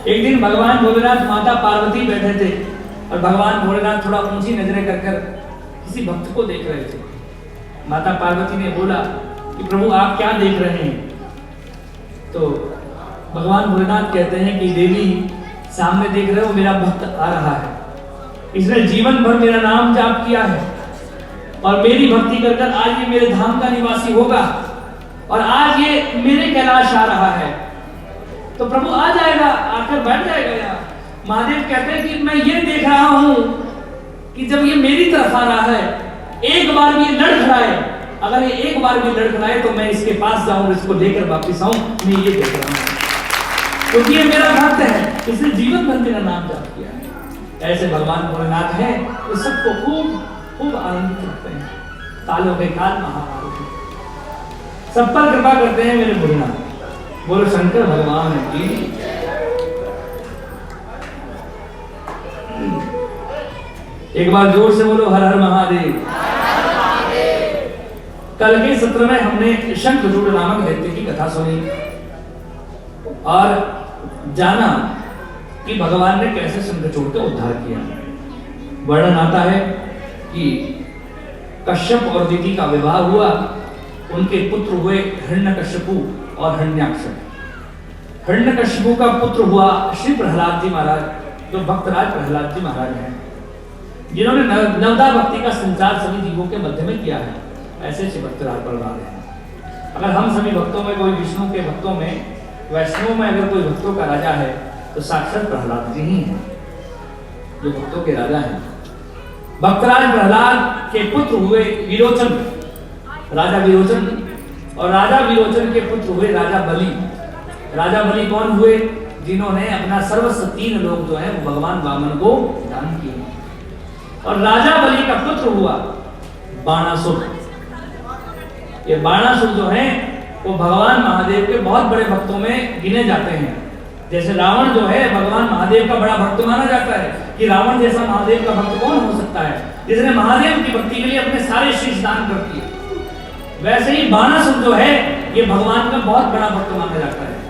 एक दिन भगवान भोलेनाथ माता पार्वती बैठे थे और भगवान भोलेनाथ थोड़ा ऊंची नजरें कर किसी भक्त को देख रहे थे। माता पार्वती ने बोला कि प्रभु आप क्या देख रहे हैं? तो भगवान भोलेनाथ कहते हैं कि देवी सामने देख रहे हो मेरा भक्त आ रहा है, इसने जीवन भर मेरा नाम जाप किया है और मेरी भक्ति कर आज ये मेरे धाम का निवासी होगा और आज ये मेरे कैलाश आ रहा है, तो प्रभु आ जाएगा, आकर बैठ जाएगा यहाँ। महादेव कहते हैं कि मैं ये देख रहा हूं कि जब ये मेरी तरफ आ रहा है, एक बार भी लड़खड़ाए, अगर ये एक बार भी लड़खड़ाए तो मैं इसके पास जाऊं, इसको लेकर वापिस आऊं। मैं ये देख रहा हूं क्योंकि ये मेरा भक्त है, इसने जीवन भर मेरा नाम जाप किया है। ऐसे भगवान भोलेनाथ है वो सबको खूब खूब आनंदित रखते हैं। कालों के काल महाकाल सब पर कृपा करते हैं मेरे भोलेनाथ। बोलो शंकर भगवान की। एक बार जोर से बोलो हर हर महादेव। कल के सत्र में हमने शंखचूड़ नामक दैत्य की कथा सुनी और जाना कि भगवान ने कैसे शंखचूड़ का उद्धार किया। वर्णन आता है कि कश्यप और दिति का विवाह हुआ, उनके पुत्र हुए हिरण्यकश्यपु और हिरण्याक्ष। हिरण्यकश्यपु का पुत्र हुआ श्री प्रहलाद जी महाराज, जो भक्तराज प्रहलाद जी महाराज हैं, जिन्होंने नवदा भक्ति का संचार सभी जीवों के मध्य में किया है। ऐसे श्री भक्तराज प्रहलाद हैं। अगर हम सभी भक्तों में कोई विष्णु के भक्तों में, वैष्णव में अगर कोई भक्तों का राजा है तो साक्षात प्रहलाद जी ही हैं, जो भक्तों के राजा हैं। भक्तराज प्रहलाद के पुत्र हुए विरोचन, राजा विरोचन, और राजा विरोचन के पुत्र हुए राजा बलि। राजा बलि कौन हुए? जिन्होंने अपना सर्वस्व 3 लोग जो है वो भगवान वामन को दान किए। और राजा बलि का पुत्र हुआ बाणासुर। ये बाणासुर जो है वो भगवान महादेव के बहुत बड़े भक्तों में गिने जाते हैं। जैसे रावण जो है भगवान महादेव का बड़ा भक्त माना जाता है कि रावण जैसा महादेव का भक्त कौन हो सकता है, जिसने महादेव की भक्ति के लिए अपने सारे शीश दान कर दिए। वैसे ही बाणासुर जो है ये भगवान का बहुत बड़ा भक्त माना जाता है।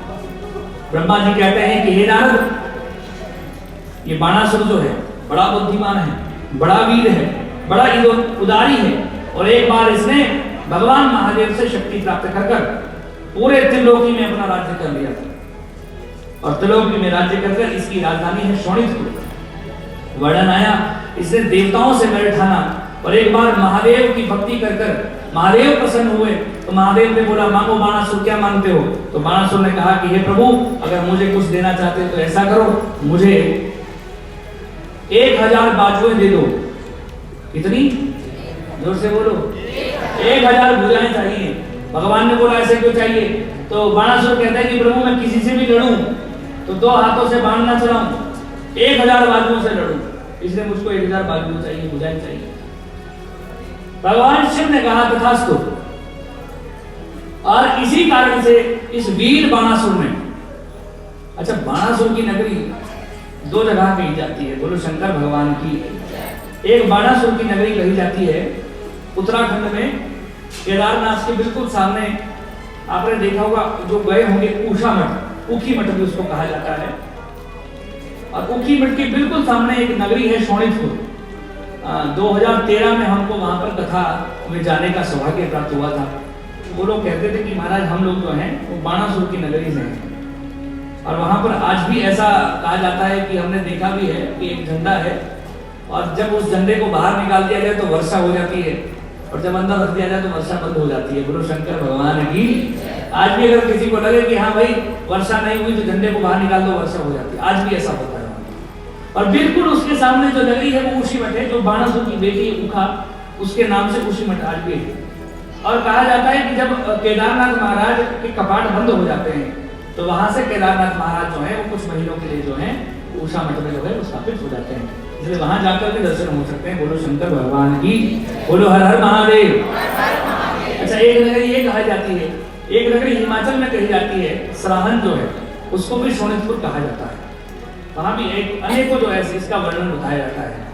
ब्रह्मा जी कहते हैं कि हे नारद, ये बाणासुर जो है बड़ा बुद्धिमान है, बड़ा वीर है, बड़ा उदारी है, और एक बार इसने भगवान महादेव से शक्ति प्राप्त कर पूरे त्रिलोकी में अपना राज्य कर लिया था। और त्रिलोकी में राज्य कर इसकी राजधानी है शोणितपुर। वर्णन आया इसने देवताओं से मेल ठाना, और एक बार महादेव की भक्ति कर महादेव प्रसन्न हुए तो महादेव ने बोला मांगो बाणासुर, क्या मांगते हो? तो बाणासुर ने कहा कि हे प्रभु, अगर मुझे कुछ देना चाहते तो ऐसा करो, मुझे 1000 बाजुएं दे दो। कितनी? जोर से बोलो। 1000 भुजाएं चाहिए। भगवान ने बोला ऐसे क्यों चाहिए? तो बाणासुर कहता है कि प्रभु मैं किसी से भी लड़ूं तो 2 हाथों से बाण ना चलाऊं, 1000 बाजुओं से लड़ूं, इसलिए मुझको 1000 बाजुएं चाहिए, भुजाएं चाहिए। भगवान शिव ने कहा तथास्तु। और इसी कारण से इस वीर बाणासुर ने, अच्छा बाणासुर की नगरी 2 जगह कही जाती है, बोलो शंकर भगवान की। एक बाणासुर की नगरी कही जाती है उत्तराखंड में, केदारनाथ के बिल्कुल सामने। आपने देखा होगा जो गए होंगे ऊषा मठ, ऊखी मठ भी उसको कहा जाता है। और ऊखी मठ के बिल्कुल सामने एक नगरी है शोणितपुर। 2013 में हमको वहां पर कथा में जाने का सौभाग्य प्राप्त हुआ था। वो लोग कहते थे कि महाराज हम लोग जो हैं वो बाणासुर की नगरी से हैं, और वहां पर आज भी ऐसा कहा जाता है कि हमने देखा भी है कि एक झंडा है, और जब उस झंडे को बाहर निकाल दिया जाए तो वर्षा हो जाती है, और जब अंदर रख दिया जाए तो वर्षा बंद हो जाती है। बोलो शंकर भगवान की। आज भी अगर किसी को लगे कि हाँ भाई वर्षा नहीं हुई तो झंडे को बाहर निकाल दो, वर्षा हो जाती है। आज भी ऐसा होता है। और बिल्कुल उसके सामने जो नगरी है वो ऊषी मठ है, जो बाणासुर की बेटी ऊखा, उसके नाम से ऊषी मठ आज भी है। और कहा जाता है कि जब केदारनाथ महाराज के कपाट बंद हो जाते हैं तो वहां से केदारनाथ महाराज जो है वो कुछ महीनों के लिए जो है ऊषा मठ में जो है स्थापित हो जाते हैं, इसलिए वहां जाकर के दर्शन हो सकते हैं। बोलो शंकर भगवान की। बोलो हर हर महादेव। अच्छा एक नगरी ये कहा जाती है, एक नगरी हिमाचल में कही जाती है, सराहन जो है उसको भी शोणितपुर कहा जाता है। वहां भी एक अनेकों जो है इसका वर्णन बताया जाता है।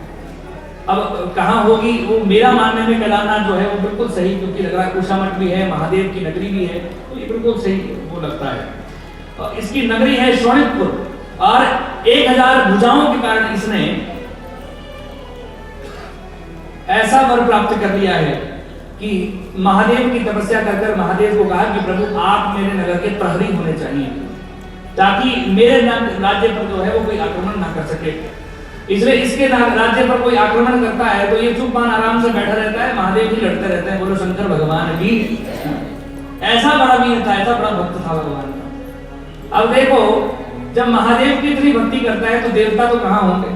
अब कहाँ होगी वो, मेरा मानने में केदारनाथ जो है वो बिल्कुल सही, क्योंकि लग रहा है ऊषा मठ भी है, महादेव की नगरी भी है, तो ये बिल्कुल सही वो लगता है। और इसकी नगरी है शोणितपुर। और 1000 भुजाओं के कारण इसने ऐसा वर प्राप्त कर लिया है कि महादेव की तपस्या कर महादेव को कहा कि प्रभु आप मेरे नगर के प्रहरी होने चाहिए, ताकि मेरे राज्य पर जो है वो कोई आक्रमण ना कर सके। इसलिए इसके राज्य पर कोई आक्रमण करता है तो ये चुपचाप आराम से बैठा रहता है, महादेव ही लड़ते रहते हैं। बोलो शंकर भगवान की। ऐसा बड़ा वीर था, ऐसा बड़ा भक्त था भगवान का। अब देखो, जब महादेव की इतनी भक्ति करता है तो देवता तो कहाँ होंगे।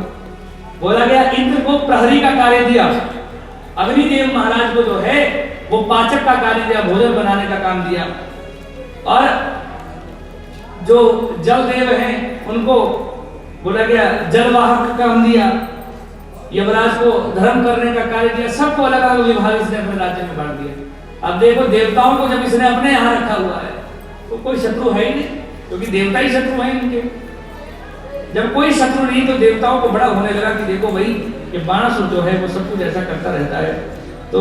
बोला गया इंद्र को प्रहरी का कार्य दिया, अग्निदेव महाराज को जो है वो पाचक का कार्य दिया, भोजन बनाने का काम दिया, और जो जलदेव हैं उनको बोला गया जलवाहक का काम दिया, यमराज को धर्म करने का कार्य दिया। सबको अलग अलग विभाग इसने अपने राज्य में बांट दिया। अब देखो, देवताओं को जब इसने अपने यहाँ रखा हुआ है तो कोई शत्रु है ही नहीं, क्योंकि देवता ही शत्रु है इनके। जब कोई शत्रु नहीं तो देवताओं को बड़ा होने लगा कि देखो भाई, ये बाणासुर जो है वो सब कुछ ऐसा करता रहता है। तो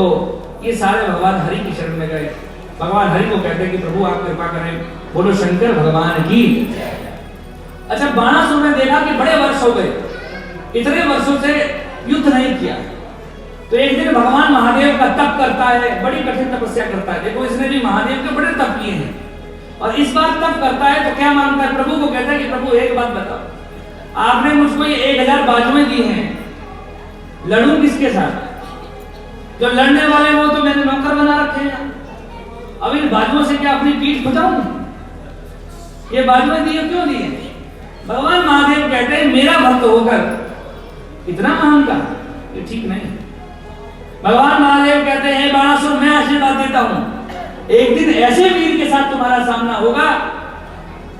ये सारे भगवान हरि की शरण में गए। भगवान हरि को कहते हैं कि प्रभु आप कृपा करें। बोलो शंकर भगवान की। अच्छा, बाणासुर ने देखा कि बड़े वर्ष हो गए, इतने वर्षों से युद्ध नहीं किया, तो एक दिन भगवान महादेव का तप करता है, बड़ी कठिन तपस्या करता है। देखो, इसने भी महादेव के बड़े तप किए हैं, और इस बार तप करता है तो क्या मांगता है, प्रभु को कहता है कि प्रभु एक बात बताओ, आपने मुझको ये 1000 बाजुएं दी हैं, लड़ूं किसके साथ? जो लड़ने वाले वो तो मैंने नौकर बना रखे हैं, अब इन बाजुओं से क्या अपनी पीठ खुजाऊं? ये बाजुएं दी क्यों दी है? भगवान महादेव कहते हैं मेरा भक्त होकर इतना महान का ये ठीक नहीं। भगवान महादेव कहते हैं बाणासुर, मैं आशीर्वाद देता हूं, एक दिन ऐसे वीर के साथ तुम्हारा सामना होगा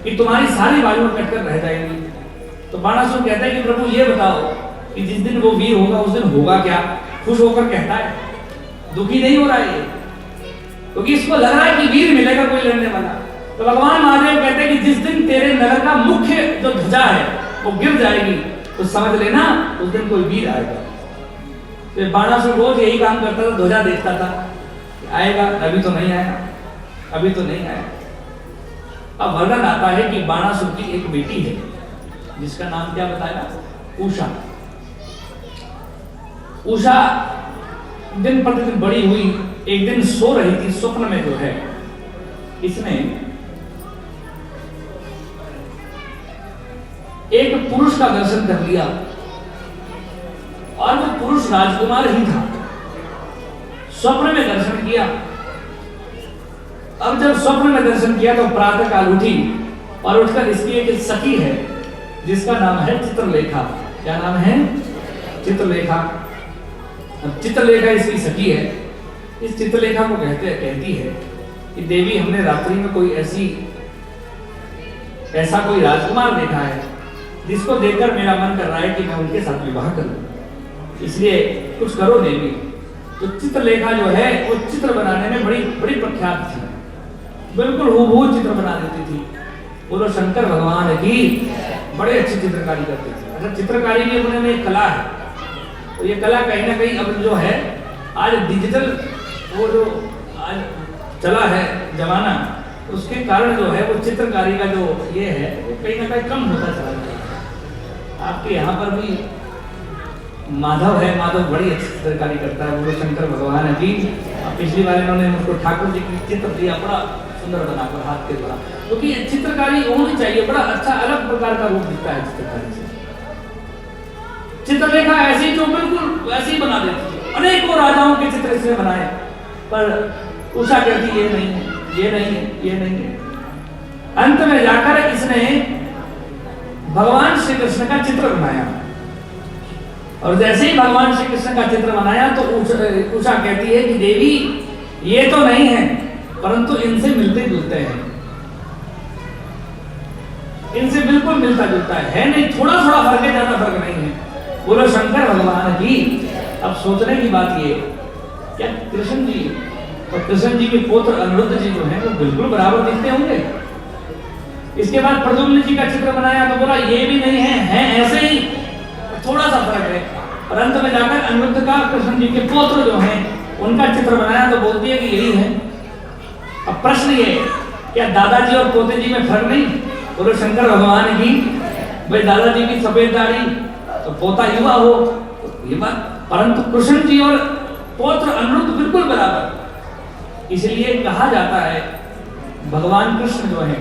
कि तुम्हारी सारी बाजुएं कटकर रह जाएंगी। तो बाणासुर कहता है कि प्रभु ये बताओ कि जिस दिन वो वीर होगा उस दिन होगा क्या? खुश होकर कहता है, दुखी नहीं हो रहा है, क्योंकि इसको लग रहा है कि वीर मिलेगा कोई लड़ने वाला। तो भगवान महादेव कहते हैं कि जिस दिन तेरे नगर का मुख्य जो ध्वजा है वो गिर जाएगी तो समझ लेना उस दिन कोई वीर आएगा। तो बाणासुर रोज यही काम करता था, ध्वजा देखता था, आएगा, अभी तो नहीं आया, अभी तो नहीं आया। अब वर्णन आता है कि बाणासुर की एक बेटी है जिसका नाम क्या बताया? उषा। उषा दिन प्रतिदिन बड़ी हुई। एक दिन सो रही थी, स्वप्न में जो है इसने एक पुरुष का दर्शन कर लिया, और वो पुरुष राजकुमार ही था। स्वप्न में दर्शन किया। अब जब स्वप्न में दर्शन किया तो प्रातः काल उठी, और उठकर इसकी एक सखी है जिसका नाम है चित्रलेखा। क्या नाम है? चित्रलेखा। अब चित्रलेखा इसकी सखी है। इस चित्रलेखा को कहती है कि देवी, हमने रात्रि में कोई ऐसा कोई राजकुमार देखा है जिसको देखकर मेरा मन कर रहा है कि मैं उनके साथ विवाह करूं, इसलिए कुछ करो देवी। तो चित्रलेखा जो है वो चित्र बनाने में बड़ी बड़ी प्रख्यात थी, बिल्कुल हूबहू चित्र बना देती थी। बोलो शंकर भगवान की। बड़े अच्छी चित्रकारी करते थे। अच्छा, चित्रकारी भी उन्होंने एक कला है, तो ये कला कहीं ना कहीं अब जो है आज डिजिटल वो जो आज चला है जमाना, उसके कारण जो है वो चित्रकारी का जो ये है वो कहीं ना कहीं कम होता चला गया। आपके यहाँ पर भी माधव है, माधव बड़ी अच्छी चित्रकारी करता है। बोलो शंकर भगवान की। पिछली बार इन्होंने मुझको ठाकुर जी की चित्र दिया, बड़ा सुंदर बनाकर हाथ के द्वारा, क्योंकि चित्रकारी होनी चाहिए, बड़ा अच्छा अलग प्रकार का रूप दिखता है चित्रकारी से। चित्रलेखा ऐसी जो बिल्कुल वैसे ही बना देती है। अनेकों राजाओं के चित्र इसने बनाए, पर उषा कहती ये नहीं है, ये नहीं है, ये नहीं है। अंत में जाकर इसने भगवान श्री कृष्ण का चित्र बनाया, और जैसे ही भगवान श्री कृष्ण का चित्र बनाया तो उषा कहती है कि देवी, ये तो नहीं है, परंतु इनसे मिलते जुलते हैं, इनसे बिल्कुल मिलता जुलता है नहीं, थोड़ा थोड़ा फर्क है, ज्यादा फर्क नहीं है। बोलो शंकर भगवान की। अब सोचने की बात ये, क्या कृष्ण जी और कृष्ण जी के पुत्र अनिरुद्ध जी जो हैं वो बिल्कुल बराबर दिखते होंगे? इसके बाद प्रद्युम्न जी का चित्र बनाया तो बोला ये भी नहीं है ऐसे ही, थोड़ा सा फर्क है। और अंत में जाकर अनिरुद्ध का कृष्ण जी के पुत्र जो हैं उनका चित्र बनाया तो बोलती है कि यही है। अब प्रश्न ये, क्या दादाजी और पोते जी में फर्क नहीं? बोलो शंकर भगवान की। भाई दादाजी की सफेद दाढ़ी तो पोता युवा हो, तो ये बात। परंतु कृष्ण जी और पौत्र अनिरुद्ध बिल्कुल बराबर। इसलिए कहा जाता है भगवान कृष्ण जो है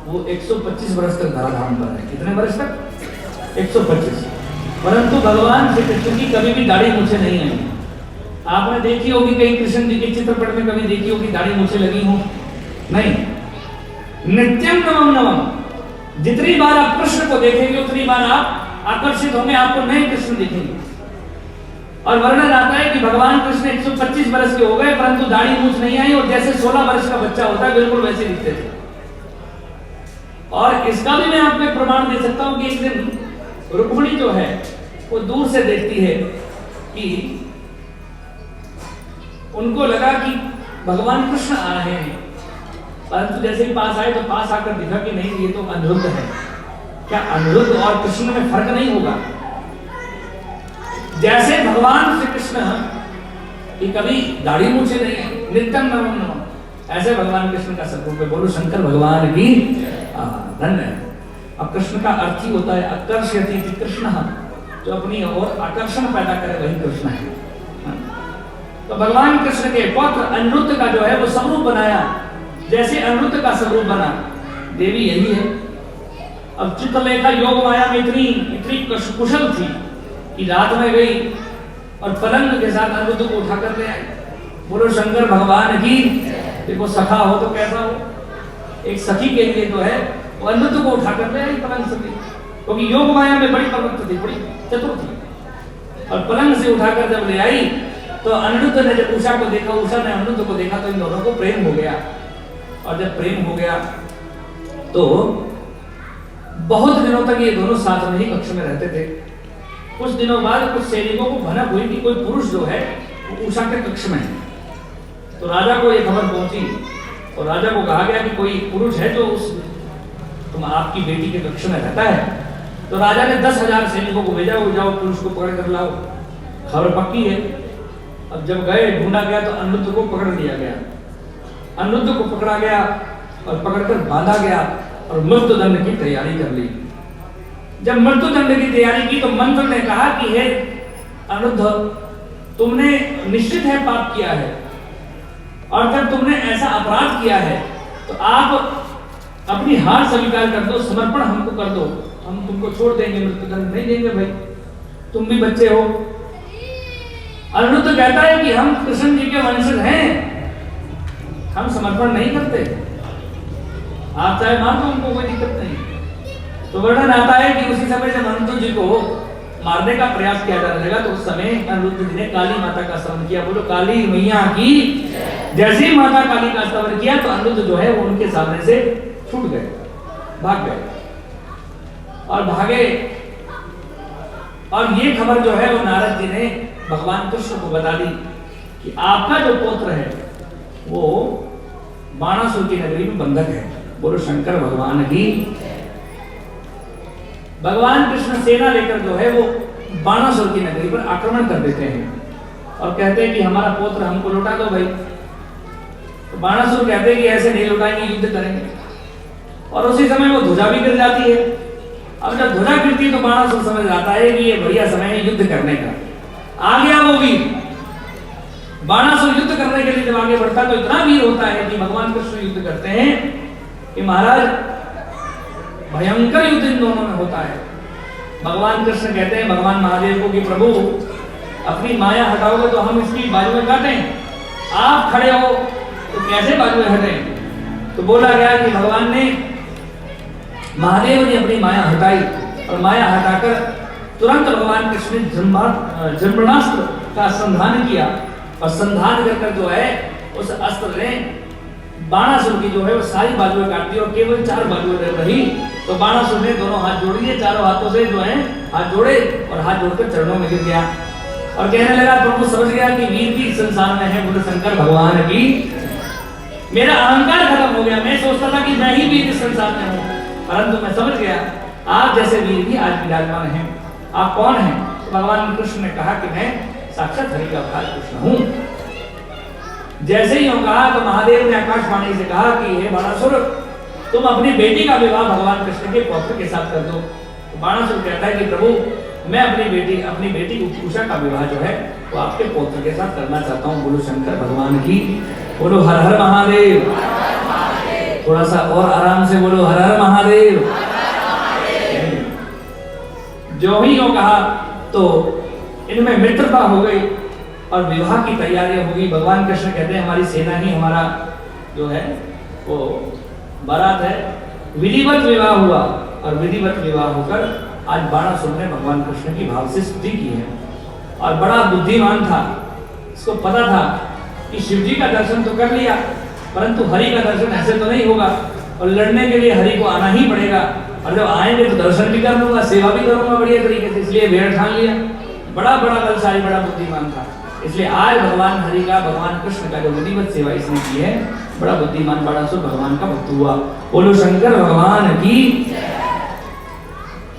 वो 125 वर्ष तक धराधाम पर है। कितने वर्ष तक? 125। परंतु भगवान श्री कृष्ण की कभी भी दाढ़ी मूछें नहीं आई। आपने देखी होगी कहीं कृष्ण जी के चित्रपट में, कभी देखी होगी दाढ़ी मूछें लगी हो? नहीं। नित्यम नवम नवम। जितनी बार आप कृष्ण को देखेंगे उतनी बार आप आकर्षित होंगे, आपको नए कृष्ण दिखेंगे। और वर्णन आता है कि भगवान कृष्ण 125 वर्ष के हो गए परंतु दाढ़ी मूछ नहीं आई, और जैसे 16 वर्ष का बच्चा होता है बिल्कुल वैसे दिखते थे। और इसका भी मैं आपको एक प्रमाण दे सकता हूं कि एक दिन रुक्मिणी जो है वो दूर से देखती है कि उनको लगा कि भगवान कृष्ण आ रहे हैं, परंतु जैसे ही पास आए तो पास आकर दिखा कि नहीं ये तो अनिरुद्ध है। क्या अनिरुद्ध और कृष्ण में फर्क नहीं होगा? जैसे भगवान श्री कृष्ण की कभी दाढ़ी मूछे नहीं है, नित्यम नवम नवम, ऐसे भगवान कृष्ण का स्वरूप है। बोलो शंकर भगवान की धन्य है। अब कृष्ण का अर्थ ही होता है आकर्षयति कृष्ण, जो अपनी ओर आकर्षण पैदा करे वही कृष्ण है। तो भगवान कृष्ण के पौत्र अनिरुद्ध का जो है वो स्वरूप बनाया, जैसे अनिरुद्ध का स्वरूप बना देवी यही है। अब चित्रलेखा योग माया में इतनी कुशल थी कि रात में गई और पलंग के साथ अनिरुद्ध को उठा कर ले आई। बोलो शंकर भगवान की। देखो सखा हो तो कैसा हो, एक सखी के लिए जो है वो अनिरुद्ध को उठा कर ले आई पलंग से, क्योंकि योग माया में बड़ी प्रवृत्त थी, बड़ी चतुर थी। और पलंग से उठाकर जब ले आई तो अनिरुद्ध ने जब उषा को देखा, उषा ने अनिरुद्ध को देखा तो इन दोनों को प्रेम हो गया। और जब प्रेम हो गया तो बहुत दिनों तक ये दोनों साथ में ही कक्ष में रहते थे। कुछ दिनों बाद कुछ सैनिकों को भनक हुई कि कोई पुरुष जो है वो उषा के कक्ष में है। तो राजा को ये खबर पहुंची और राजा को कहा गया कि कोई पुरुष है जो तुम आपकी बेटी के कक्ष में रहता है। तो राजा ने 10,000 सैनिकों को भेजा, वो जाओ पुरुष को पकड़ कर लाओ, खबर पक्की है। अब जब गए ढूंढा गया तो अनिरुद्ध को पकड़ लिया गया। अनिरुद्ध को पकड़ा गया और पकड़कर बांधा गया और मृत्युदंड की तैयारी कर ली। जब मृत्युदंड की तैयारी की तो मंत्र ने कहा कि हे अनिरुद्ध, तुमने निश्चित है पाप किया है, और जब तुमने ऐसा अपराध किया है तो आप अपनी हार स्वीकार कर दो, समर्पण हमको कर दो, हम तुमको छोड़ देंगे, मृत्युदंड नहीं देंगे। भाई तुम भी बच्चे हो। अनिरुद्ध कहता है कि हम कृष्ण जी के वंशज हैं, हम समर्पण नहीं करते, आप चाहे मान लो, उनको कोई दिक्कत नहीं। तो वर्णन आता है कि उसी समय जब अनिरुद्ध जी को मारने का प्रयास किया जाने लगा तो उस समय अनिरुद्ध जी ने काली माता का स्तवन किया। बोलो काली मैया की। जैसे ही माता काली का स्तवन किया तो अनिरुद्ध जो है वो उनके सामने से छूट गए, भाग गए और भागे। और ये खबर जो है वो नारद जी ने भगवान कृष्ण को बता दी कि आपका जो पुत्र है वो बाणासुर की नगरी में बंधक है। बोलो शंकर भगवान की। भगवान कृष्ण सेना लेकर जो है वो बाणासुर की नगरी पर आक्रमण कर देते हैं और कहते हैं कि हमारा पुत्र हमको लौटा दो भाई। तो बाणासुर कहते हैं कि ऐसे नहीं लौटाएंगे, युद्ध करेंगे। और उसी समय वो ध्वजा भी गिर जाती है। अब जब ध्वजा गिरती है तो बाणासुर समझ आता है कि ये बढ़िया समय है युद्ध करने का। आ गया वो वीर। बाणासुर युद्ध करने के लिए जब आगे बढ़ता तो इतना वीर होता है कि भगवान कृष्ण युद्ध करते हैं कि महाराज भयंकर युद्ध इन दोनों में होता है। भगवान कृष्ण कहते हैं भगवान महादेव को कि प्रभु अपनी माया हटाओगे तो हम इसकी बाजुएं काटें, आप खड़े हो तो कैसे बाजुएं हटें। तो बोला गया कि भगवान ने, महादेव ने अपनी माया हटाई और माया हटाकर तुरंत भगवान कृष्ण ने जन्मणास्त्र का संधान किया और संधान कर जो है उस अस्त्र ने बाणासुर की जो है वो सारी बाजुएं काट दी और केवल 4 बाजुएं रही। तो बाणासुर ने दोनों हाथ जोड़ लिए, चारों हाथों से जो है हाथ जोड़े और हाथ जोड़कर चरणों में गिर गया और कहने लगा प्रभु समझ गया कि वीर भी संसार में है। बोले शंकर भगवान की। मेरा अहंकार खत्म हो गया, मैं सोचता था कि मैं ही वीर इस संसार में हूँ, परंतु मैं समझ गया आप जैसे वीर भी आज विराजमान हैं। आप कौन हैं? तो भगवान कृष्ण ने कहा कि मैं साक्षात हरि का अवतार कृष्ण हूँ। जैसे ही कहा तो महादेव ने आकाशवाणी से कहा कि हे बाणासुर, तुम अपनी बेटी का विवाह भगवान कृष्ण के पौत्र के साथ कर दो। तो बाणासुर कहता है कि प्रभु मैं अपनी बेटी उषा का विवाह जो है वो आपके पौत्र के साथ करना चाहता हूँ। बोलो शंकर भगवान की, बोलो हर हर महादेव। थोड़ा सा और आराम से बोलो हर हर महादेव। जो ही यूं कहा तो इनमें मित्रता हो गई और विवाह की तैयारियां होगी। भगवान कृष्ण कहते हैं हमारी सेना ही हमारा जो है वो बारात है। विधिवत विवाह हुआ और विधिवत विवाह होकर आज बाणासुर ने भगवान कृष्ण की भाव से स्तुति की है और बड़ा बुद्धिमान था। इसको पता था कि शिव जी का दर्शन तो कर लिया परंतु हरि का दर्शन ऐसे तो नहीं होगा और लड़ने के लिए हरि को आना ही पड़ेगा और जब आएंगे तो दर्शन भी कर लूंगा, सेवा भी करूंगा बढ़िया तरीके से। इसलिए वेड़ ठान लिया। बड़ा बलशाली, बड़ा बुद्धिमान था। इसलिए आज भगवान हरि का, भगवान कृष्ण का जो विधिवत सेवा इसने की है, बड़ा बुद्धिमान बाणासुर भगवान का भक्त हुआ। बोलो शंकर भगवान की।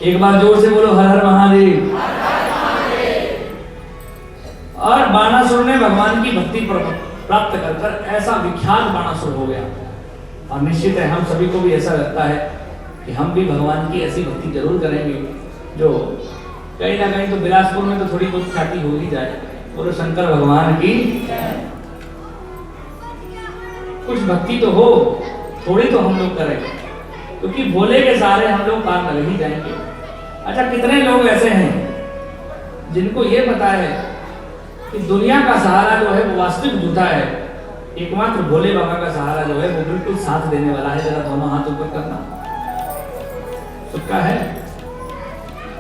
एक बार जोर से बोलो हर हर महादेव। और बाणासुर ने भगवान की भक्ति प्राप्त कर ऐसा विख्यात बाणासुर हो गया। और निश्चित है हम सभी को भी ऐसा लगता है कि हम भी भगवान की ऐसी भक्ति जरूर करेंगे जो कहीं ना कहीं तो बिलासपुर में तो थोड़ी बहुत ख्याति हो ही जाए। बोलो शंकर भगवान की। कुछ भक्ति तो हो, थोड़ी तो हम लोग करें क्योंकि भोले के सहारे हम लोग पार कर ही जाएंगे। अच्छा, कितने लोग ऐसे हैं जिनको ये पता है कि दुनिया का सहारा जो है वो वास्तविक झूठा है, एकमात्र भोले बाबा का सहारा जो है वो बिल्कुल साथ देने वाला है। जरा दोनों हाथ ऊपर करना। सबका है।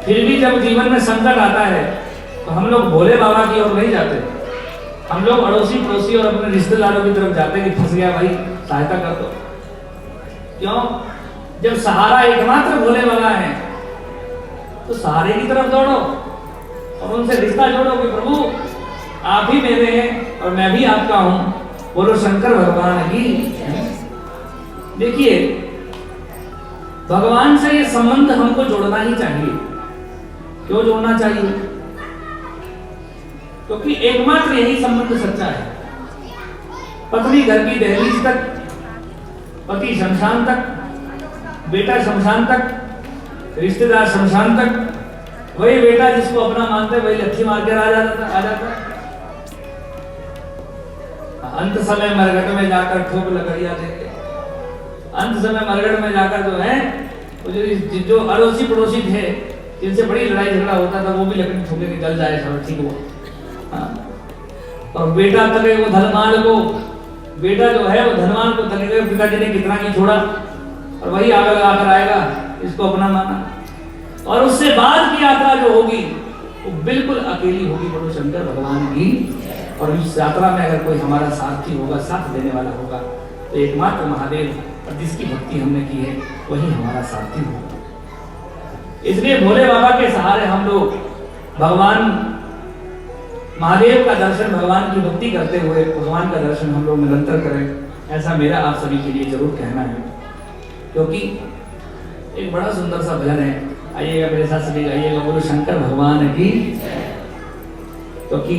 फिर भी जब जीवन में संकट आता है तो हम लोग भोले बाबा की ओर नहीं जाते, हम लोग अड़ोसी पड़ोसी और अपने रिश्तेदारों की तरफ जाते हैं कि फंस गया भाई सहायता कर दो। क्यों? जब सहारा एकमात्र भोले बाबा है तो सहारे की तरफ दौड़ो और उनसे रिश्ता जोड़ो कि प्रभु आप ही मेरे हैं और मैं भी आपका हूं। बोलो शंकर भगवान की। देखिए भगवान से ये संबंध हमको जोड़ना ही चाहिए। क्यों जोड़ना चाहिए? क्योंकि एकमात्र यही संबंध सच्चा है। पत्नी घर की दहलीज तक, पति शमशान तक, बेटा शमशान तक, रिश्तेदार शमशान तक। वही बेटा जिसको अपना मानते वही लट्ठी मार कर आ जाता। अंत समय मरघट में जाकर ठोक लकड़ियां देंगे। अंत समय मरघट में जाकर जो है जो अड़ोसी पड़ोसी थे जिनसे बड़ी लड़ाई झगड़ा होता था वो भी लकड़ी ठोके के जल जाए सब ठीक हुआ। और बेटा तले वो धनवान को, बेटा जो है वो धनवान को तले गए, पिताजी ने कितना नहीं छोड़ा और वही आग लगाकर आएगा, इसको अपना माना। और उससे बाद की यात्रा जो होगी वो बिल्कुल अकेली होगी। बोलो शंकर भगवान की। और इस यात्रा में अगर कोई हमारा साथी होगा, साथ देने वाला होगा तो एकमात्र महादेव और जिसकी भक्ति हमने की है वही हमारा साथी होगा। इसलिए भोले बाबा के सहारे हम लोग भगवान महादेव का दर्शन, भगवान की भक्ति करते हुए भगवान का दर्शन हम लोग निरंतर करें, ऐसा मेरा आप सभी के लिए जरूर कहना है। क्योंकि एक बड़ा सुंदर सा भजन है, आइएगा मेरे साथ सभी गाइएगा। बोलो शंकर भगवान की। क्योंकि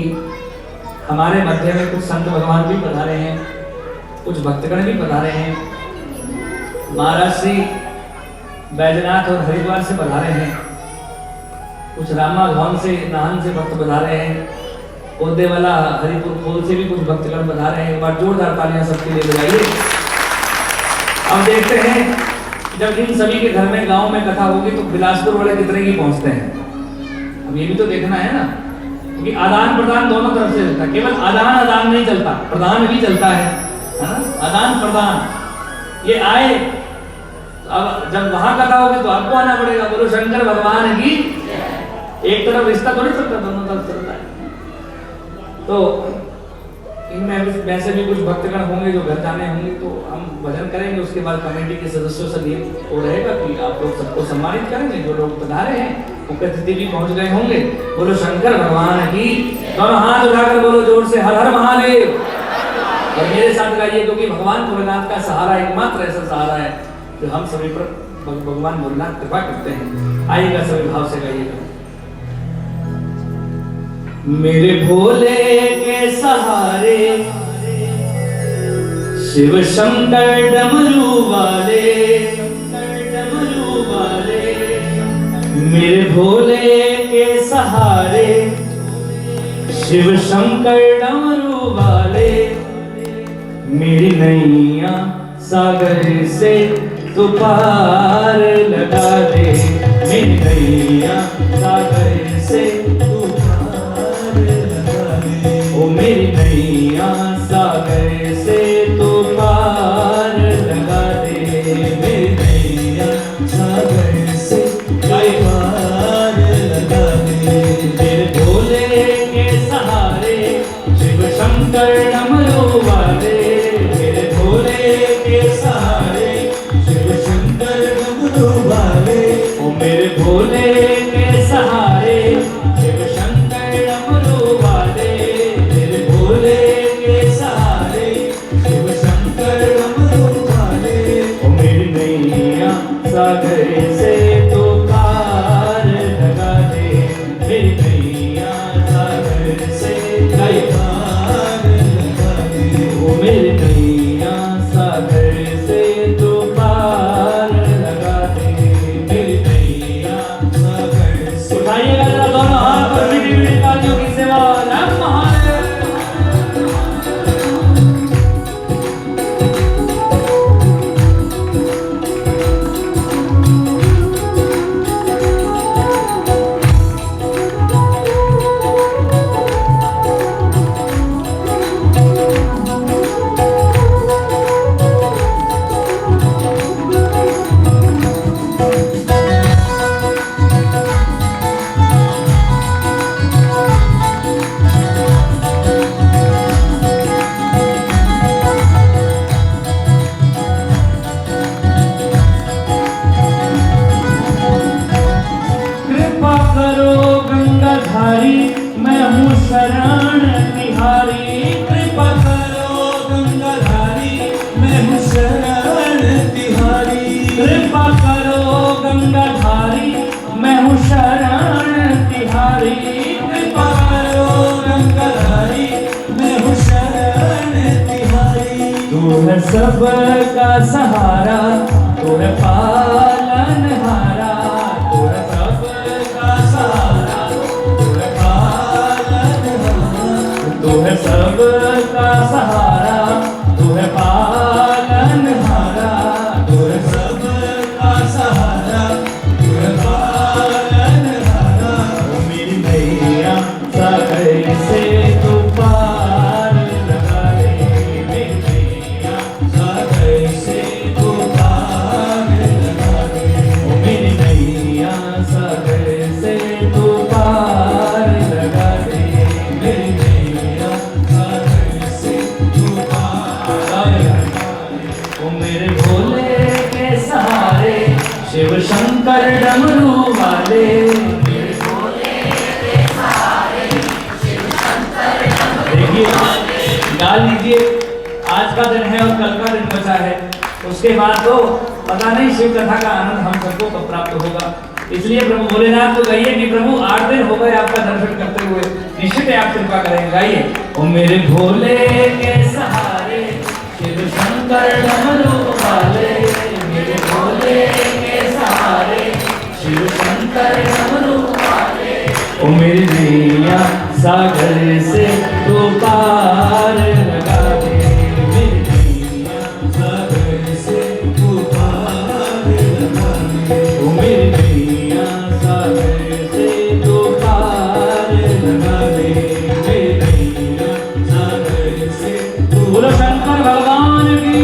हमारे मध्य में कुछ संत भगवान भी पधारे हैं, कुछ भक्तगण भी पधारे हैं। महाराज श्री बैजनाथ और हरिद्वार से पधारे हैं, कुछ रामा भवन से, नाहन से भक्त पधारे हैं, ओदेवाला हरिपुर खोल से भी कुछ भक्तगण पधारे हैं। एक बार जोरदार तालियां सबके लिए बजाइए। अब देखते हैं जब इन सभी के घर में गांव में कथा होगी तो बिलासपुर वाले कितने की पहुंचते हैं। अब ये भी तो देखना है ना, क्योंकि आदान प्रदान दोनों तरफ से चलता है। केवल आदान नहीं चलता, प्रदान भी चलता है ना। आदान प्रदान ये आए, अब जब वहां कथा होगी तो आपको आना पड़ेगा। बोलो शंकर भगवान की। एक तरफ रिश्ता थोड़ी चलता, दोनों तरफ चलता है। तो इनमें वैसे भी कुछ भक्तगण होंगे जो घर जाने होंगे तो हम भजन करेंगे। उसके बाद कमेटी के सदस्यों से ये वो रहेगा कि आप लोग सबको सम्मानित करेंगे। जो लोग पधारे हैं उनके अतिथि भी पहुंच गए होंगे। बोलो शंकर भगवान की। दोनों हाथ उठाकर बोलो जोर से हर हर महादेव। और मेरे साथ गाइए, क्योंकि भगवान भोलेनाथ का सहारा एकमात्र ऐसा सहारा है जो हम सभी पर भगवान भोलेनाथ कृपा करते हैं। आइएगा सभी भाव से गाइएगा। मेरे भोले के सहारे शिव शंकर डमरू वाले, मेरे भोले के सहारे शिव शंकर डमरू वाले, मेरी नैया सागर से तू पार लगा दे, मेरी नैया सागर से तू पार लगा दे, ओ मेरी नैया सागर से तू पार लगा दे, मेरी नैया सागर से पार लगा दे। तेरे भोले के सहारे शिव शंकर डमरू वाले, मेरे भोले के सहारे शिव शंकर डमरू वाले, ओ मेरे भोले के सहारे शिव शंकर डमरू वाले, मेरे भोले के सहारे शिव शंकर डमरू वाले, ओ मेरी नैया सागर से तो पार लगा दे, मेरी नैया सागर से पार लगा दे, ओ मेरी नैया सागर से तो पार लगा दे, मेरी नैया सागर से। उठाइएगा जरा दोनों हाथ और मीठी मीठी तालियों की सेवा। राम महादेव। कृपा करो गंगाधारी, मैं हूँ शरण तिहारी, कृपा करो गंगाधारी, मैं हूँ शरण तिहारी, कृपा करो गंगाधारी, मैं हूँ शरण तिहारी, कृपा करो गंगाधारी, मैं हूँ शरण तिहारी। तू है सबका सहारा, तू है पालनहारा, तू है सबका सहारा, तू है पालनहारा, तू है सबका सहारा, तू है पालनहारा, तू है सबका सहारा, तू है पालनहारा, ओ मेरी नैया सागर से तू पार लगा दे, मेरी नैया सागर से तू पार लगा दे, ओ मेरी नैया सागर से तू पार लगा दे, मेरी नैया सागर से तू पार लगा दे, ओ मेरे भोले के सहारे शिव शंकर डमरू वाले, मेरे भोले के सहारे शिव शंकर डमरू वाले। गा लीजिए, आज का दिन है और कल का दिन बचा है, उसके बाद तो पता नहीं शिव कथा का आनंद हम सबको कब प्राप्त होगा। इसलिए प्रभु भोलेनाथ को गाइए कि प्रभु 8 दिन हो गए आपका दर्शन करते हुए, निश्चित है आप कृपा करेंगे। गाइए, ओ मेरे भोले के सहारे शिव शंकर डमरू वाले, मेरे भोले के सहारे शिव शंकर डमरू वाले, ओ मेरी नैया सागर से तू पार लगा दे, मेरी नैया सागर से तू पार लगा दे, ओ मेरी नैया सागर से तू पार लगा दे, मेरी नैया सागर से तू। बोलो शंकर भगवान की।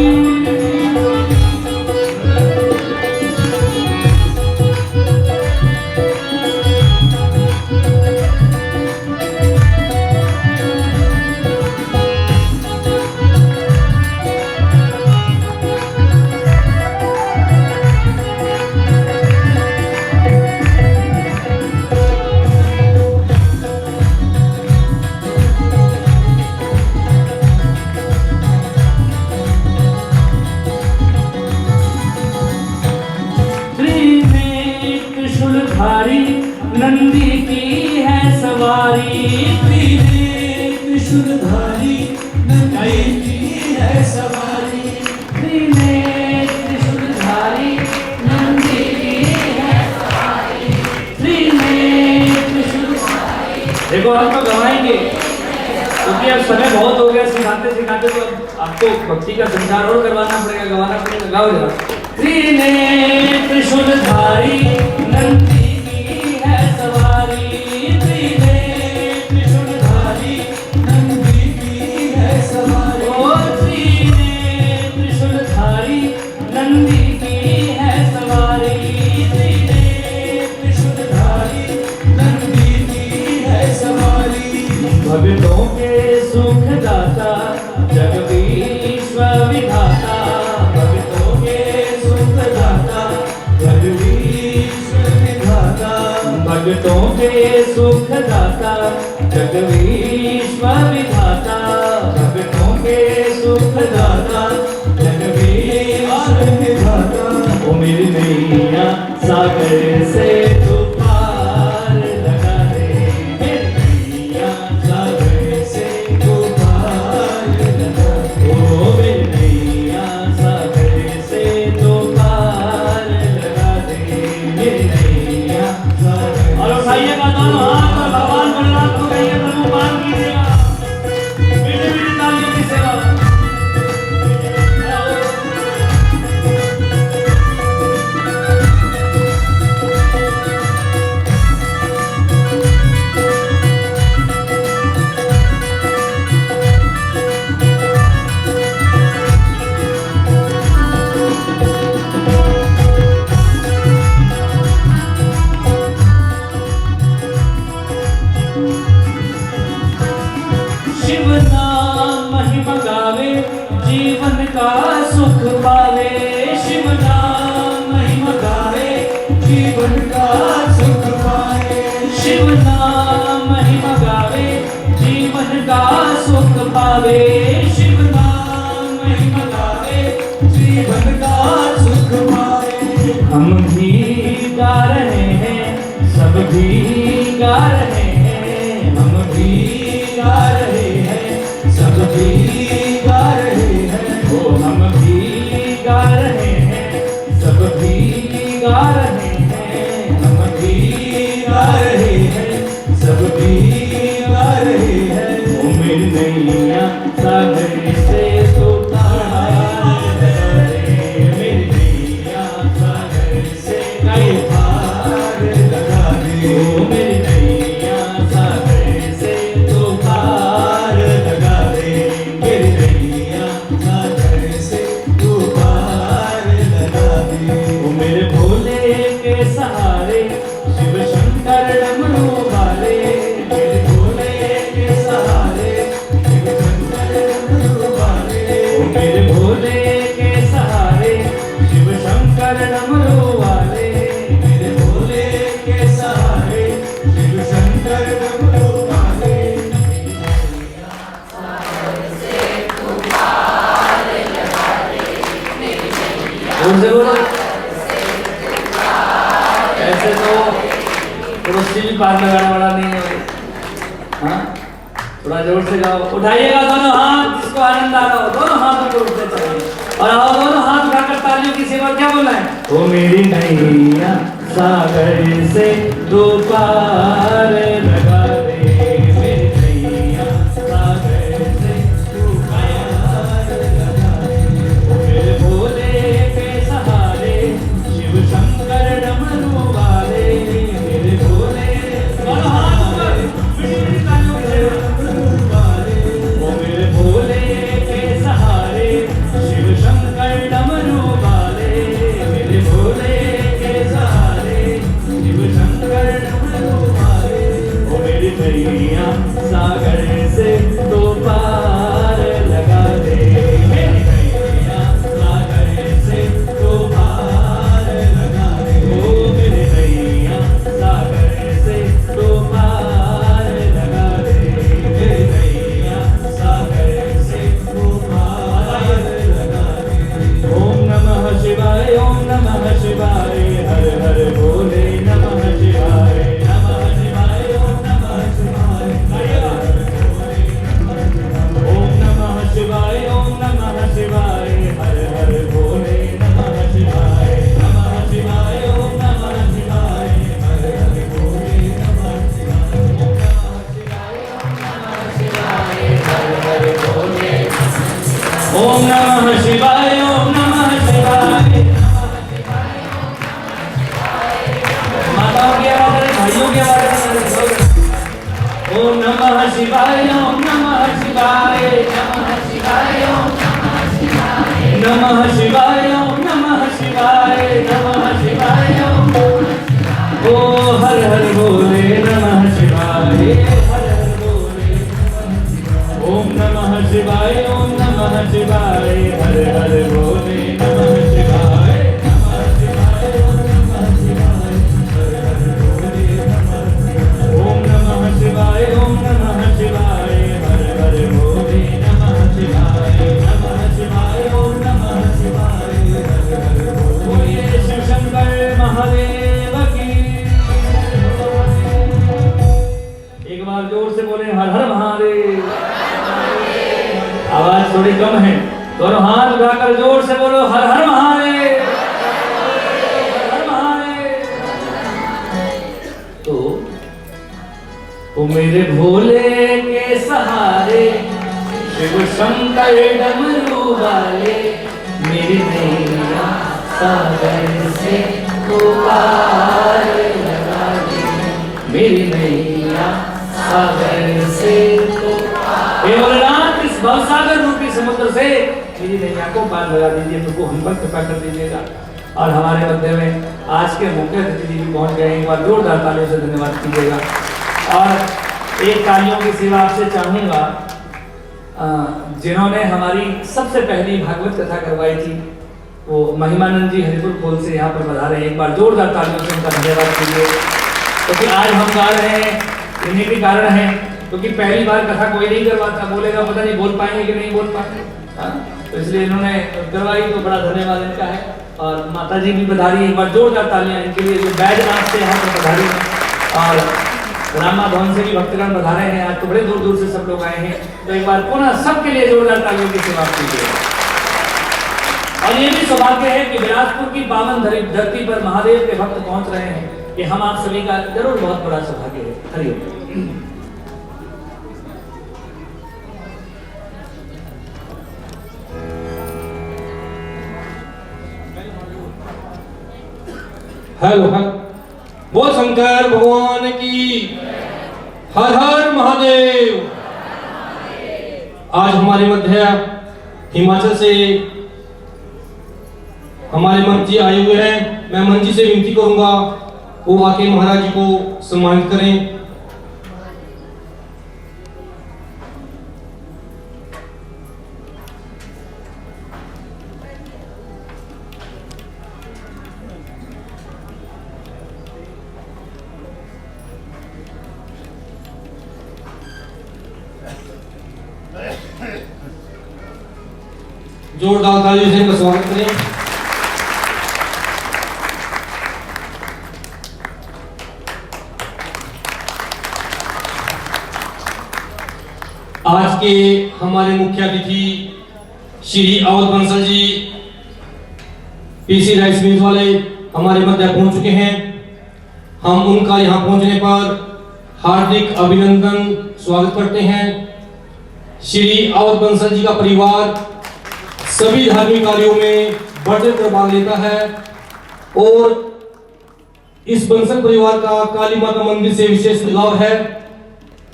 नंदी की है सवारी, त्रिशूलधारी नंदी की है सवारी, त्रिशूलधारी नंदी की है सवारी, देखो हम तो गवाएंगे क्योंकि अब समय बहुत हो गया सिखाते सिखाते, तो अब आपको भक्ति का संचार और करवाना पड़ेगा, गवाना पड़ेगा। गाओ जरा। त्रिनेत्र शूलधारी नंदी की है सवारी, त्रिनेत्र शूलधारी नंदी की है सवारी, ओ त्रिनेत्र शूलधारी नंदी की है सवारी, त्रिनेत्र शूलधारी नंदी की है सवारी। भक्तों के सुख दाता जगदीश विधाता, भक्तों के सुख दाता जगदीश विधाता, भक्तों के सुख दाता जगदीश विधाता, भक्तों के सुख दाता जगदीश विधाता। ओ मेरी नैया सागर से तू पार लगा दे, मेरी नैया सागर से तू पार लगा दे, ओ मेरी नैया सागर से तू पार लगा दे, मेरी नैया सागर। और उठाइएगा दोनों हाथ और भगवान भोलेनाथ को कहिए प्रभु मान कीजिएगा, मीठी मीठी तालियों की सेवा। शिव नाम महिमा गावे जीवन का सुख पावे, शिव नाम महिमा गावे जीवन का सुख पावे, शिव नाम महिमा गावे जीवन का सुख पावे, शिव नाम महिमा गावे जीवन का सुख पावे। हम भी गा रहे हैं, सब भी गा रहे हैं, हम भी गा रहे हैं, सब भी गा रहे हैं, ओ हम भी गा रहे हैं, सब भी गा रहे हैं, हम भी गा रहे हैं, सब भी गा रहे हैं। ओ मेरी नैया सागर से तू पार लगा दे, मेरी नैया सागर से तू पार लगा दे, ओ मेरी नैया सागर से तू पार लगा दे, मेरी नैया सागर से तू पार लगा दे। ओ मेरे भोले के सहारे शिव शंकर डमरू वाले, मेरे भोले के सहारे शिव शंकर डमरू वाले, ओ मेरे भोले के सहारे शिव शंकर डमरू वाले, मेरे भोले के सहारे शिव शंकर डमरू वाले। जोर से बोलो, ऐसे तो कुर्सी भी पार लगाने वाला नहीं है भाई, हाँ थोड़ा जोर से गाओ। उठाइएगा दोनों हाथ, जिसको आनंद आ रहा हो दोनों हाथों को उठते चलिए, और आओ दोनों हाथ उठाकर तालियों की सेवा। क्या बोला है? ओ मेरी नैया सागर से तू पार लगा दे, मेरी नैया सागर से तू पार लगा दे, ओ मेरे भोले के सहारे शिव शंकर डमरू वाले, मेरे भोले दोनों हाथ ऊपर, मीठी मीठी तालियों की सेवा वाले, ओ मेरे भोले के सहारे शिव शंकर डमरू वाले, मेरे भोले के सहारे शिव शंकर डमरू वाले, ओ मेरी नैया सागर से तू पार लगा दे, मेरी नैया सागर से तू पार लगा दे, ओ मेरी नैया सागर से तू पार लगा दे, मेरी नैया सागर से तू पार लगा दे। ओम नमः शिवाय, ओम नमः शिवाय, हर हर भोले नमः शिवाय, नमः शिवाय, ओम नमः शिवाय, हर हर भोले की आवाज ओम नमः शिवाय ओम नमः शिवाय नमः शिवाय ओम नमः शिवाय नमः शिवाय ओम नमः शिवाय नमः शिवाय ओ हर हर बोले नमः शिवाय हर हर बोले ओम नमः शिवाय ओम नमः शिवाय हर हर बोले नमः शिवाय नमः शिवाय ओम नमः शिवाय हर हर बोले ओम नमः शिवाय ओम नमः शिवाय हर हर बोले नमः शिवाय नमः शिवाय ओम नमः शिवाय हर हर बोले शिव शंकर महादेव की एक बार जोर से बोले हर हर महादेव। आवाज थोड़ी कम है, दोनों हाथ उठाकर जोर से बोलो हर हर महादेव हर हर महादेव। तो ओ मेरे भोले के सहारे शिव शंकर डमरू वाले मेरी नैया सागर से तो पार लगा दे मेरी नैया सागर से तो हे भोलेनाथ इस भवसागर रूपी समुद्र से मेरी नैया को पार लगा दीजिए, तुमको हम पर कृपा कर दीजिएगा। और हमारे मध्य में आज के मुख्य अतिथि जी पहुंच गए, एक बार जोरदार तालियों से धन्यवाद कीजिएगा। और एक तालियों की सेवा आपसे चाहूंगा, जिन्होंने हमारी सबसे पहली भागवत कथा करवाई थी वो महिमानंद जी हरिपुर खोल से यहाँ पर बधा रहे हैं, एक बार जोरदार तालियों से उनका धन्यवाद कीजिए। क्योंकि आज हम गा रहे हैं इन्हीं के कारण है, क्योंकि पहली बार कथा कोई नहीं करवाता, बोलेगा पता नहीं बोल पाएंगे कि नहीं बोल पाएंगे, तो इसलिए इन्होंने करवाई, तो बड़ा धन्यवाद इनका है। और माता जी भी पधारी, एक बार जोरदार तालियां इनके लिए जो बैजनाथ से यहाँ पर पधारी हैं। और रामा भवन से भी भक्तगण पधारे हैं, आज तो बड़े दूर दूर से सब लोग आए हैं, तो एक बार पुनः सबके लिए जोरदार तालियों की सेवा कीजिए। और ये भी सौभाग्य है कि बिलासपुर की पावन धरती पर महादेव के भक्त पहुंच रहे हैं, ये हम आप सभी का जरूर बहुत बड़ा सौभाग्य है। हरिओम। हेलो बोल शंकर भगवान की हर हर महादेव। आज हमारे मध्य हिमाचल से हमारे मंत्री आए हुए हैं, मैं मंत्री से विनती करूंगा वो आके महाराज जी को सम्मानित करें। जोरदार तालियों से इनका स्वागत करें। आज के हमारे मुख्य अतिथि Shri Awadh Bansal ji PC rice mill वाले हमारे मध्य पहुंच चुके हैं। हम उनका यहां पहुंचने पर हार्दिक अभिनंदन स्वागत करते हैं। श्री अवध बंसल जी का परिवार सभी धार्मिक कार्यों में बढ़ चढ़ भाग लेता है और इस बंसल परिवार का काली माता मंदिर से विशेष लगाव है।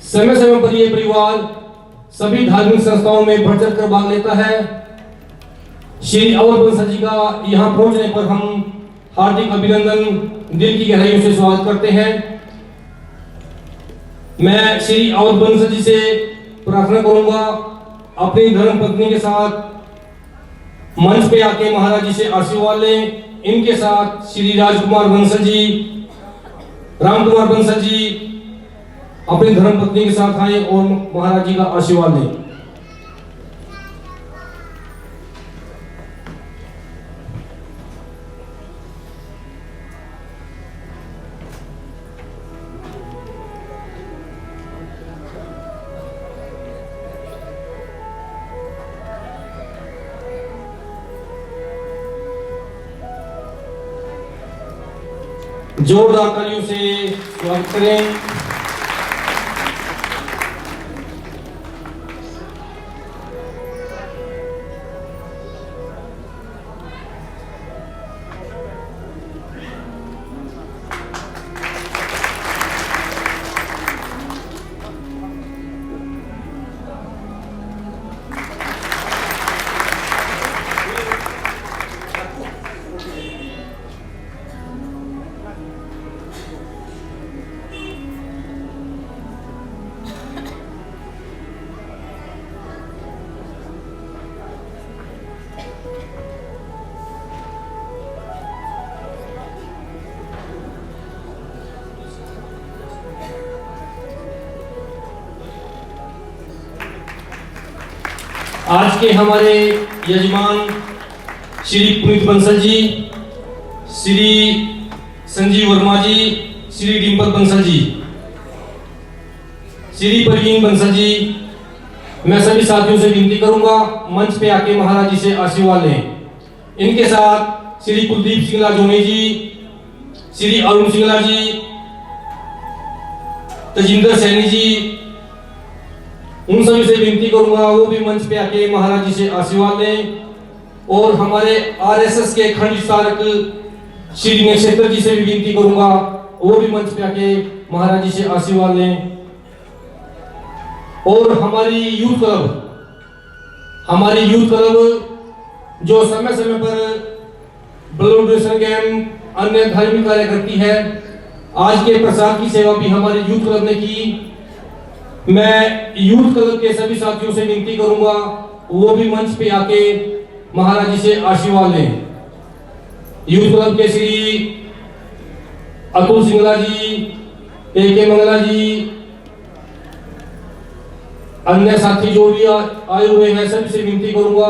समय समय पर यह परिवार सभी धार्मिक संस्थाओं में बढ़ चढ़ कर भाग लेता है। श्री अवध बंसल जी का यहाँ पहुंचने पर हम हार्दिक अभिनंदन दिल की गहराइयों से स्वागत करते हैं। मैं श्री अवध बंसल जी से प्रार्थना करूंगा अपनी धर्म पत्नी के साथ मंच पे आके महाराज जी से आशीर्वाद लें। इनके साथ श्री राजकुमार बंसल जी, रामकुमार बंसल जी अपनी धर्म पत्नी के साथ आए और महाराज जी का आशीर्वाद लें। जोरदार तालियों से स्वागत करें। आज के हमारे यजमान श्री पुनीत बंसल जी, श्री संजीव वर्मा जी, श्री डिम्पल बंसल जी, श्री परवीन बंसल जी, मैं सभी साथियों से विनती करूंगा मंच पे आके महाराज जी से आशीर्वाद लें। इनके साथ श्री कुलदीप सिंगला जोनी जी, श्री अरुण सिंगला जी, तजिंदर सैनी जी, उन सभी से विनती करूंगा वो भी मंच पे आके महाराज जी से आशीर्वाद लें। और हमारे आरएसएस के खंड विस्तारक श्री नक्षत्र जी से भी विनती करूंगा वो भी मंच पे आके महाराज जी से आशीर्वाद लें। और हमारी यूथ क्लब जो समय समय पर ब्लड डोनेशन कैंप अन्य धार्मिक कार्य करती है, आज के प्रसाद की सेवा भी हमारे यूथ क्लब ने की। मैं यूथ क्लब के सभी साथियों से विनती करूंगा वो भी मंच पे आके महाराज जी से आशीर्वाद लें। यूथ क्लब के श्री अतुल सिंगला जी, के मंगला जी, अन्य साथी जो भी आए हुए हैं सभी से विनती करूंगा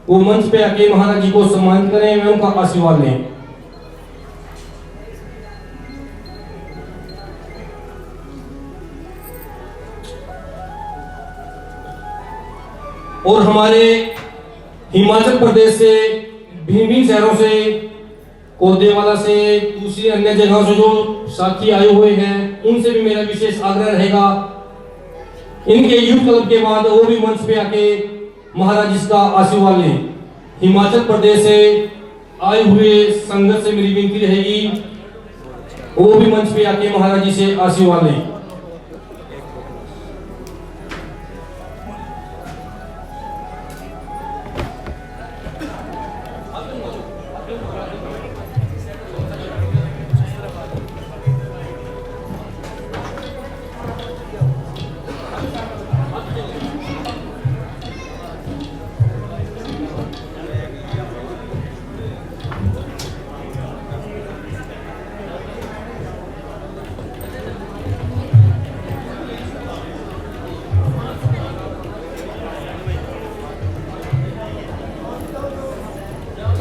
वो मंच पे आके महाराज जी को सम्मानित करें, मैं उनका आशीर्वाद लें। और हमारे हिमाचल प्रदेश से भिन्न शहरों से, कोदेवाला से, दूसरी अन्य जगहों से जो साथी आए हुए हैं उनसे भी मेरा विशेष आग्रह रहेगा इनके यूथ क्लब के बाद वो भी मंच पे आके महाराज जी का आशीर्वाद लें। हिमाचल प्रदेश से आए हुए संगत से मेरी विनती रहेगी वो भी मंच पे आके महाराज जी से आशीर्वाद लें।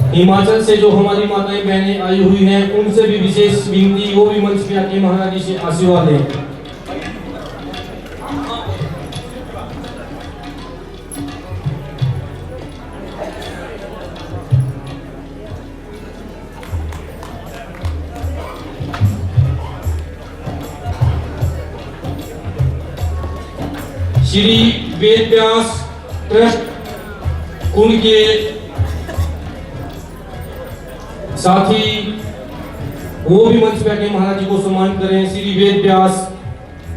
हिमाचल से जो हमारी माताएं बहनें आई हुई हैं उनसे भी विशेष विनती वो भी मंच पे आके महाराज जी से आशीर्वाद लें। श्री वेद व्यास ट्रस्ट कुंड के साथी वो भी मंच पे आके महाराज जी को सम्मानित करें। Shri Ved Vyas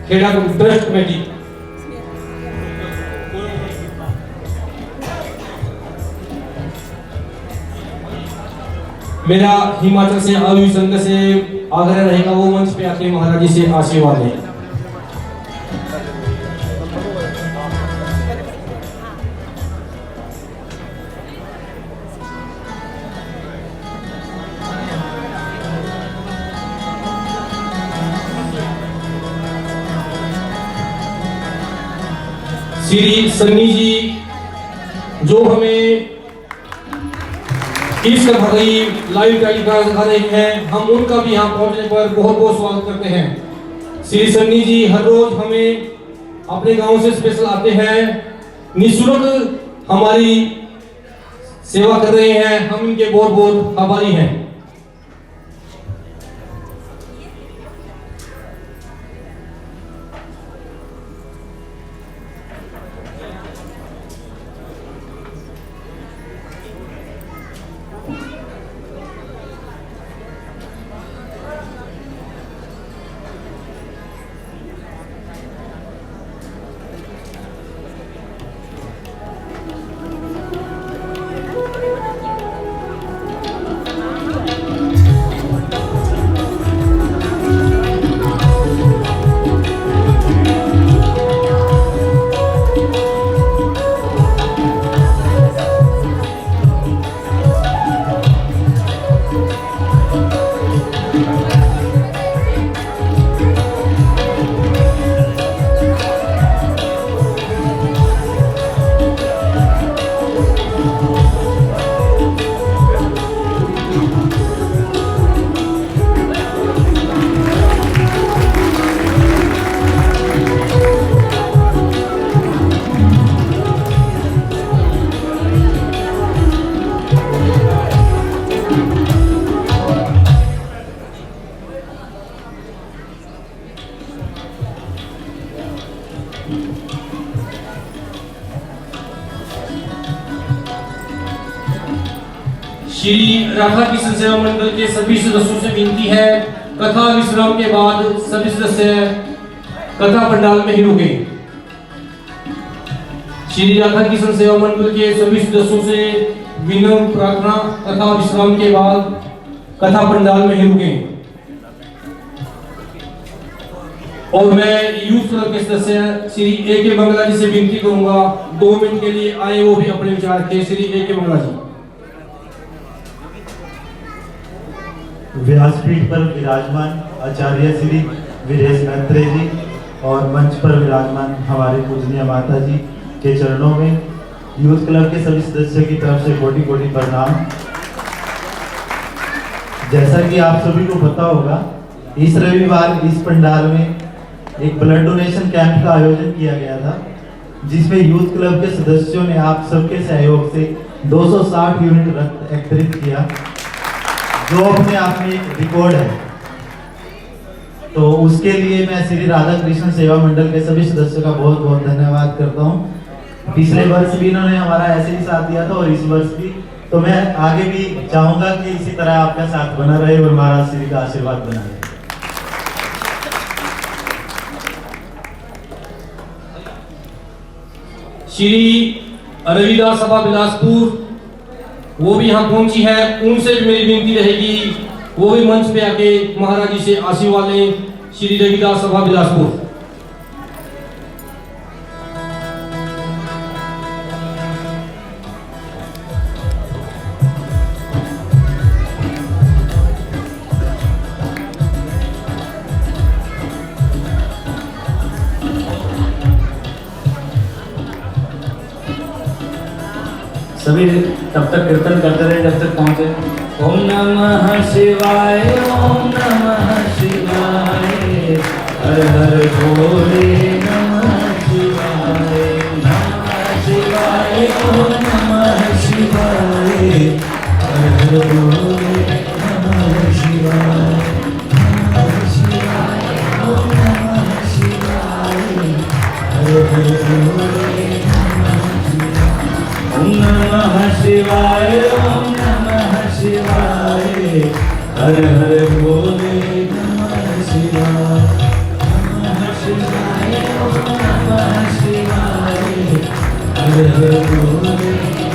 Kheda trust committee. मेरा हिमाचल से आई हुई संघ से आग्रह रहेगा वो मंच पे आके महाराज जी से आशीर्वाद लें। श्री सन्नी जी जो हमें इस भगई लाइव टेलीकास्ट दिखा रहे हैं, हम उनका भी यहाँ पहुँचने पर बहुत बहुत स्वागत करते हैं। श्री सन्नी जी हर रोज हमें अपने गांव से स्पेशल आते हैं, निःशुल्क हमारी सेवा कर रहे हैं, हम इनके बहुत बहुत आभारी हैं। श्री राधा कृष्ण सेवा मंडल के सभी सदस्यों से विनती है, कथा विश्राम के बाद सभी सदस्य कथा पंडाल में ही रुके। श्री राधा कृष्ण सेवा मंडल के सभी सदस्यों से विनम्र प्रार्थना, कथा विश्राम के बाद कथा पंडाल में ही रुके। और मैं यूथ क्लब के सदस्य श्री ए के बंगला जी से विनती करूंगा 2 मिनट के लिए आए, वो भी अपने विचार के। श्री ए के बंगला जी। व्यासपीठ पर विराजमान आचार्य श्री वीरेश मैत्रेय जी और मंच पर विराजमान हमारे पूजनीय माता जी के चरणों में यूथ क्लब के सभी सदस्यों की तरफ से कोटि कोटि प्रणाम। जैसा कि आप सभी को पता होगा, इस रविवार इस पंडाल में एक ब्लड डोनेशन कैंप का आयोजन किया गया था, जिसमें यूथ क्लब के सदस्यों ने आप सबके सहयोग से 260 यूनिट रक्त एकत्रित किया, जो अपने आप में एक रिकॉर्ड है। तो उसके लिए मैं श्री राधा कृष्ण सेवा मंडल के सभी सदस्यों का बहुत बहुत धन्यवाद करता हूँ। पिछले वर्ष भी इन्होंने हमारा ऐसे ही साथ दिया था और इस वर्ष भी, तो मैं आगे भी चाहूंगा कि इसी तरह आपका साथ बना रहे और महाराज श्री का आशीर्वाद बना रहे। श्री रविदास सभा बिलासपुर वो भी यहाँ पहुंची है, उनसे भी मेरी विनती रहेगी वो भी मंच पे आके महाराज जी से आशीर्वाद लें। श्री रविदास सभा बिलासपुर। सभी तब तक कीर्तन करते रहे जब तक पहुंचे। ओम नमः शिवाय, ओम नमः शिवाय, हर हर भोले नमः शिवाय, नमः शिवाय, ओम नमः शिवाय, हर हर भोले नमः शिवाय, नमः शिवाय, ओम नमः शिवाय, हर हर भोले ओम नमः शिवाय, ओम नमः शिवाय, हर हर भोले नमः शिवाय, नमः शिवाय, ओम नमः शिवाय, हर हर भोले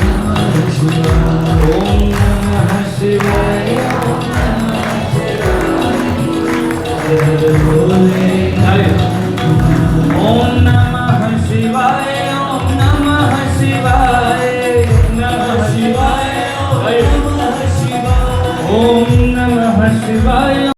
नमः शिवाय, ओम नमः शिवाय, ओम नमः शिवाय, हर हर भोले ओम नमः शिवाय, ओम नमः शिवाय, नमः शिवाय, ओम नमः शिवाय, ओम नमः शिवाय।